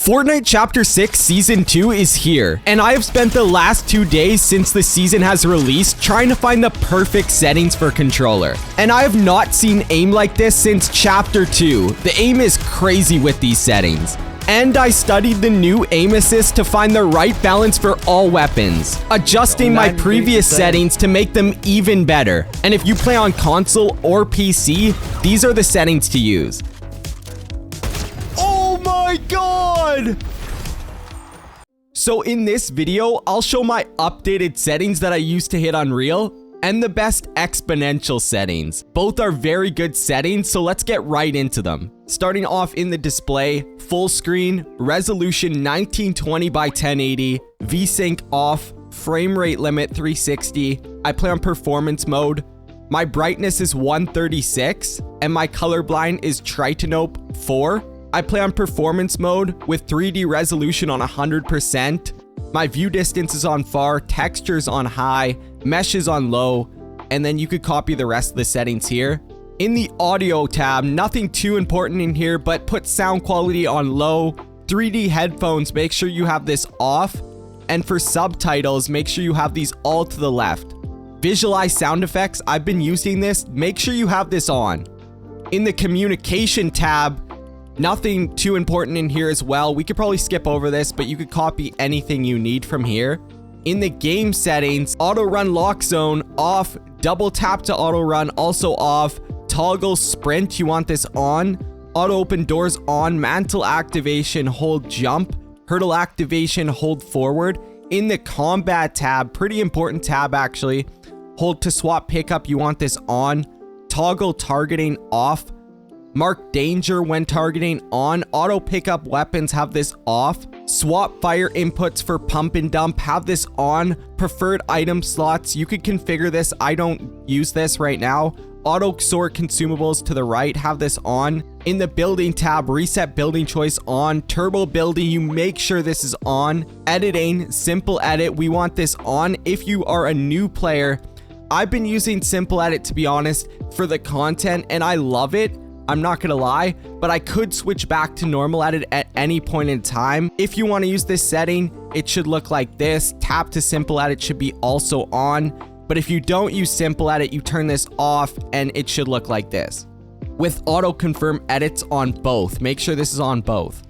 Fortnite Chapter 6 Season 2 is here, and I have spent the last 2 days since the season has released trying to find the perfect settings for controller. And I have not seen aim like this since Chapter 2. The aim is crazy with these settings. And I studied the new aim assist to find the right balance for all weapons, adjusting my previous settings to make them even better. And if you play on console or PC, these are the settings to use. Oh my god! So in this video, I'll show my updated settings that I used to hit Unreal and the best exponential settings. Both are very good settings, so let's get right into them. Starting off in the display, full screen, resolution 1920 by 1080, VSync off, frame rate limit 360. I play on performance mode. My brightness is 136 and my colorblind is Tritanope 4. I play on performance mode with 3D resolution on 100%. My view distance is on far, textures on high, mesh is on low, and then you could copy the rest of the settings here. In the audio tab, nothing too important in here, but put sound quality on low. 3D headphones, make sure you have this off. And for subtitles, make sure you have these all to the left. Visualize sound effects, I've been using this, make sure you have this on. In the communication tab, nothing too important in here as well. We could probably skip over this, but you could copy anything you need from here. In the game settings, auto run lock zone off, double tap to auto run also off, toggle sprint, you want this on, auto open doors on, mantle activation, hold jump, hurdle activation, hold forward. In the combat tab, pretty important tab actually, hold to swap pickup, you want this on, toggle targeting off, mark danger when targeting on, auto pickup weapons, have this off, swap fire inputs for pump and dump, have this on, preferred item slots, you could configure this, I don't use this right now, auto sort consumables to the right, have this on. In the building tab, reset building choice on, turbo building, you make sure this is on. Editing, simple edit, we want this on. If you are a new player, I've been using simple edit to be honest for the content and I love it. I'm not gonna lie, but I could switch back to normal edit at any point in time. If you want to use this setting, it should look like this. Tap to simple edit should be also on. But if you don't use simple edit, you turn this off and it should look like this. With auto confirm edits on both, make sure this is on both.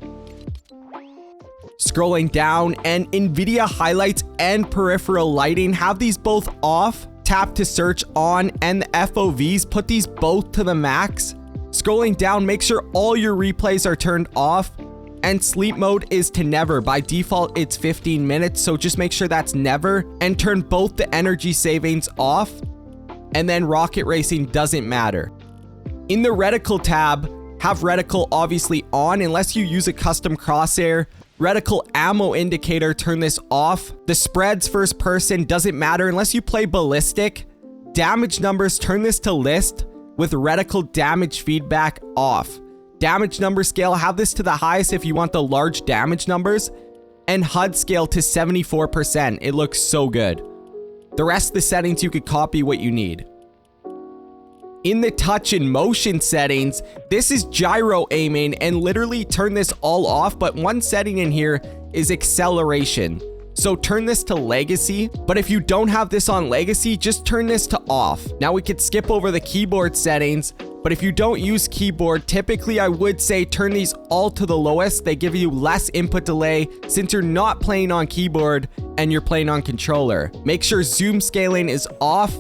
Scrolling down, and NVIDIA highlights and peripheral lighting, have these both off. Tap to search on, and the FOVs, put these both to the max. Scrolling down, make sure all your replays are turned off, and sleep mode is to never. By default, it's 15 minutes, so just make sure that's never, and turn both the energy savings off, and then rocket racing doesn't matter. In the reticle tab, have reticle obviously on unless you use a custom crosshair. Reticle ammo indicator, turn this off. The spreads first person doesn't matter unless you play ballistic. Damage numbers, turn this to list with reticle damage feedback off. Damage number scale, have this to the highest if you want the large damage numbers, and HUD scale to 74%. It looks so good. The rest of the settings, you could copy what you need. In the touch and motion settings, this is gyro aiming, and literally turn this all off, but one setting in here is acceleration. So turn this to legacy, but if you don't have this on legacy, just turn this to off. Now we could skip over the keyboard settings, but if you don't use keyboard, typically I would say turn these all to the lowest. They give you less input delay since you're not playing on keyboard and you're playing on controller. Make sure zoom scaling is off.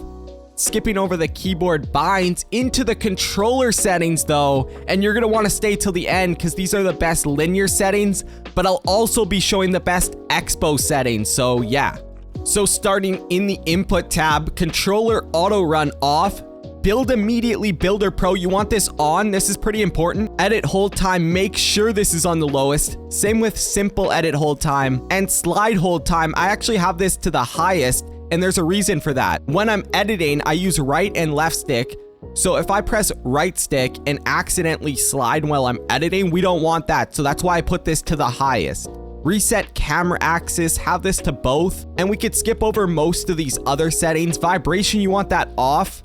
Skipping over the keyboard binds into the controller settings though, and you're gonna want to stay till the end because these are the best linear settings, but I'll also be showing the best expo settings, so yeah. So starting in the input tab, controller auto run off. Build immediately, Builder Pro, you want this on, this is pretty important. Edit hold time, make sure this is on the lowest. Same with simple edit hold time. And slide hold time, I actually have this to the highest, and there's a reason for that. When I'm editing, I use right and left stick. So if I press right stick and accidentally slide while I'm editing, we don't want that. So that's why I put this to the highest. Reset camera axis, have this to both. And we could skip over most of these other settings. Vibration, you want that off.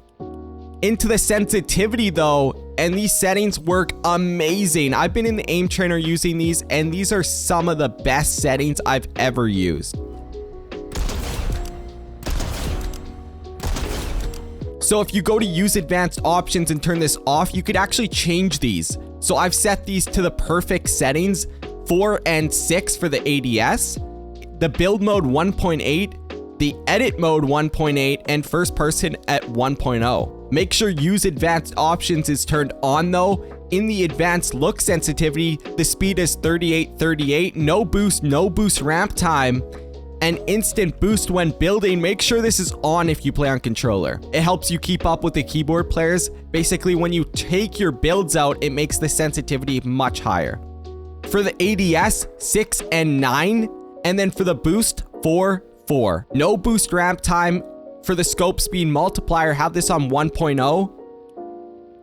Into the sensitivity though, And these settings work amazing. I've been in the aim trainer using these, and these are some of the best settings I've ever used. So if you go to use advanced options and turn this off, you could actually change these. So I've set these to the perfect settings, 4 and 6 for the ADS, the build mode 1.8, the edit mode 1.8, and first person at 1.0. Make sure use advanced options is turned on though. In the advanced look sensitivity, the speed is 38, no boost ramp time, and instant boost when building. Make sure this is on if you play on controller. It helps you keep up with the keyboard players. Basically, when you take your builds out, it makes the sensitivity much higher. For the ADS, 6 and 9, and then for the boost, 4. No boost ramp time. For the scope speed multiplier, have this on 1.0.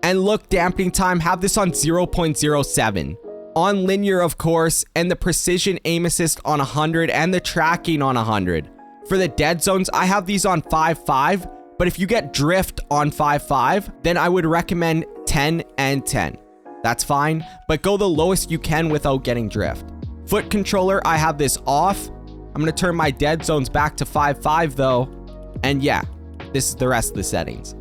And look dampening time, have this on 0.07. On linear, of course, and the precision aim assist on 100 and the tracking on 100. For the dead zones, I have these on 5.5, but if you get drift on 5.5, then I would recommend 10 and 10. That's fine, but go the lowest you can without getting drift. Foot controller, I have this off. I'm gonna turn my dead zones back to 5.5 though. And yeah, this is the rest of the settings.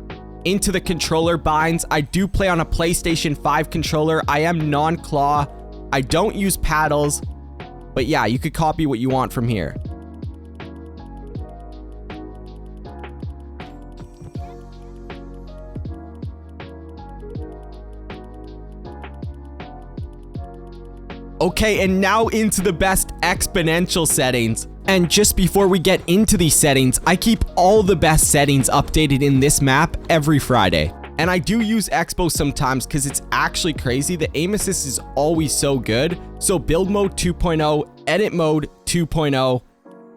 Into the controller binds, I do play on a PlayStation 5 controller. I am non-claw. I don't use paddles. But yeah, you could copy what you want from here. Okay, and now into the best exponential settings. And just before we get into these settings, I keep all the best settings updated in this map every Friday. And I do use Expo sometimes because it's actually crazy. The aim assist is always so good. So build mode 2.0, edit mode 2.0,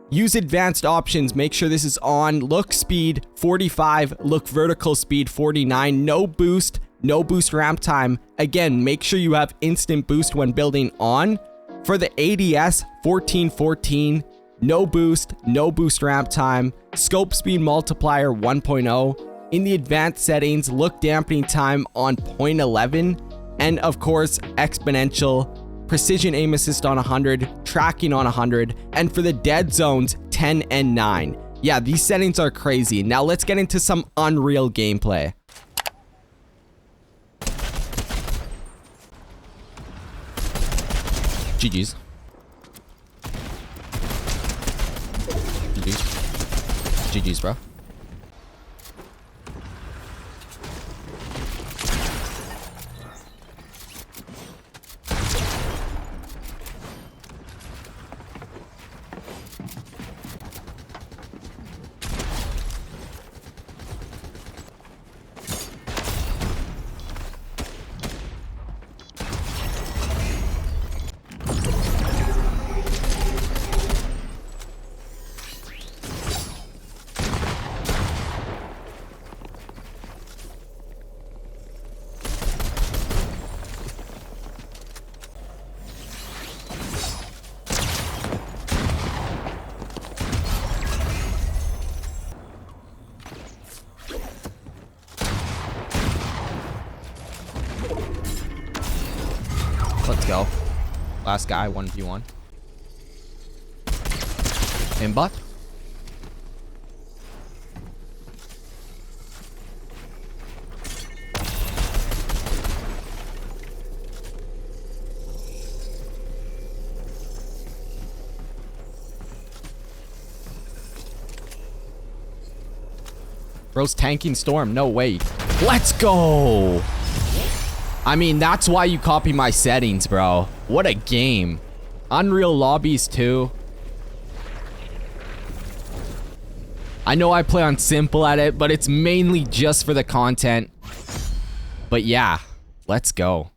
use advanced options, make sure this is on, look speed 45, look vertical speed 49, no boost ramp time. Again, make sure you have instant boost when building on. For the ADS, 14, no boost ramp time, scope speed multiplier 1.0. In the advanced settings, look dampening time on 0.11, and of course, exponential, precision aim assist on 100, tracking on 100, and for the dead zones, 10 and 9. Yeah, these settings are crazy. Now let's get into some Unreal gameplay. GG's. GG's, bro. Let's go. Last guy, 1v1. Aimbot. Bro's tanking Storm. No way. Let's go. I mean, that's why you copy my settings, bro. What a game. Unreal lobbies too. I know I play on simple at it, but it's mainly just for the content. But yeah, let's go.